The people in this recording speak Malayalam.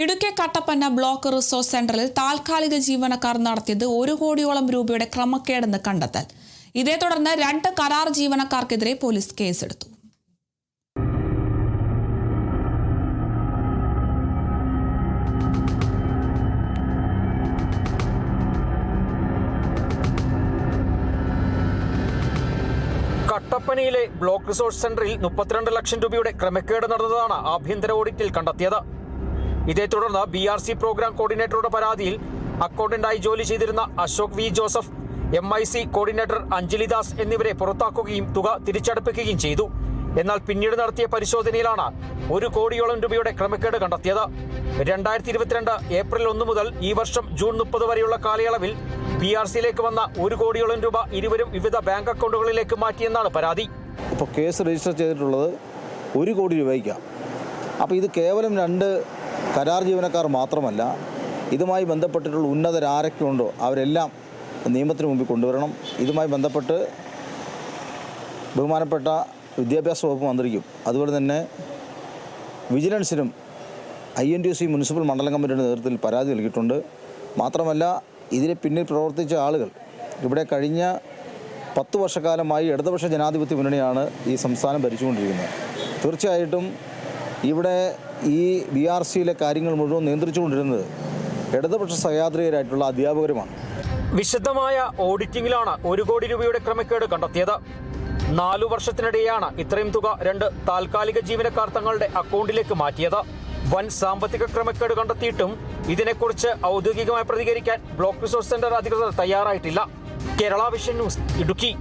ഇടുക്കി കട്ടപ്പന ബ്ലോക്ക് റിസോഴ്സ് സെന്ററിൽ താൽക്കാലിക ജീവനക്കാർ നടത്തിയത് 1 കോടിയോളം രൂപയുടെ ക്രമക്കേടെന്ന് കണ്ടെത്തൽ. ഇതേ തുടർന്ന് 2 കരാർ ജീവനക്കാർക്കെതിരെ പോലീസ് കേസെടുത്തു. കട്ടപ്പനയിലെ ബ്ലോക്ക് റിസോഴ്സ് സെന്ററിൽ 32 ലക്ഷം രൂപയുടെ ക്രമക്കേട് നടന്നതാണ് ആഭ്യന്തര ഓഡിറ്റിൽ കണ്ടെത്തിയത്. ഇതേ തുടർന്ന് BRC പ്രോഗ്രാം കോർഡിനേറ്ററുടെ പരാതിയിൽ അക്കൗണ്ടന്റായി ജോലി ചെയ്തിരുന്ന Ashok V Joseph, MIC coordinator Anjalidas എന്നിവരെ പുറത്താക്കുകയും തുക തിരിച്ചടപ്പിക്കുകയും ചെയ്തു. എന്നാൽ പിന്നീട് നടത്തിയ പരിശോധനയിലാണ് 1 കോടിയോളം രൂപയുടെ ക്രമക്കേട് കണ്ടെത്തിയത്. 2022 ഏപ്രിൽ 1 മുതൽ ഈ വർഷം ജൂൺ 30 വരെയുള്ള കാലയളവിൽ BRCയിലേക്ക് വന്ന 1 കോടിയോളം രൂപ ഇരുവരും വിവിധ ബാങ്ക് അക്കൗണ്ടുകളിലേക്ക് മാറ്റിയെന്നാണ് പരാതി. ഇപ്പോൾ കേസ് രജിസ്റ്റർ ചെയ്തിട്ടുള്ളത് 1 കോടി രൂപയ്ക്കാണ്. അപ്പോൾ ഇത് കേവലം 2 കരാർ ജീവനക്കാർ മാത്രമല്ല, ഇതുമായി ബന്ധപ്പെട്ടിട്ടുള്ള ഉന്നതരാരൊക്കെ ഉണ്ടോ അവരെല്ലാം നിയമത്തിന് മുമ്പിൽ കൊണ്ടുവരണം. ഇതുമായി ബന്ധപ്പെട്ട് ബഹുമാനപ്പെട്ട വിദ്യാഭ്യാസ വകുപ്പ് മന്ത്രിക്കും അതുപോലെ തന്നെ വിജിലൻസിനും INTUC മുനിസിപ്പൽ മണ്ഡലം കമ്മിറ്റിയുടെ നേതൃത്വത്തിൽ പരാതി നൽകിയിട്ടുണ്ട്. മാത്രമല്ല, ഇതിന് പിന്നിൽ പ്രവർത്തിച്ച ആളുകൾ ഇവിടെ കഴിഞ്ഞ 10 വർഷക്കാലമായി ഇടതുപക്ഷ ജനാധിപത്യ മുന്നണിയാണ് ഈ സംസ്ഥാനം ഭരിച്ചുകൊണ്ടിരിക്കുന്നത്. തീർച്ചയായിട്ടും ഇവിടെ ഈ BRCയിലെ കാര്യങ്ങൾ മുഴുവൻ നിയന്ത്രിച്ചുകൊണ്ടിരുന്നത് ഇടതുപക്ഷ സഹയാത്രികരായിട്ടുള്ള അധ്യാപകരുമാണ്. വിശദമായ ഓഡിറ്റിംഗിലാണ് 1 കോടി രൂപയുടെ ക്രമക്കേട് കണ്ടെത്തിയത്. 4 വർഷത്തിനിടെയാണ് ഇത്രയും തുക 2 താൽക്കാലിക ജീവനക്കാർ തങ്ങളുടെ അക്കൗണ്ടിലേക്ക് മാറ്റിയത്. വൻ സാമ്പത്തിക ക്രമക്കേട് കണ്ടെത്തിയിട്ടും ഇതിനെക്കുറിച്ച് ഔദ്യോഗികമായി പ്രതികരിക്കാൻ ബ്ലോക്ക് റിസോഴ്സ് സെന്റർ അധികൃതർ തയ്യാറായിട്ടില്ല. Kerala vision news, Idukki.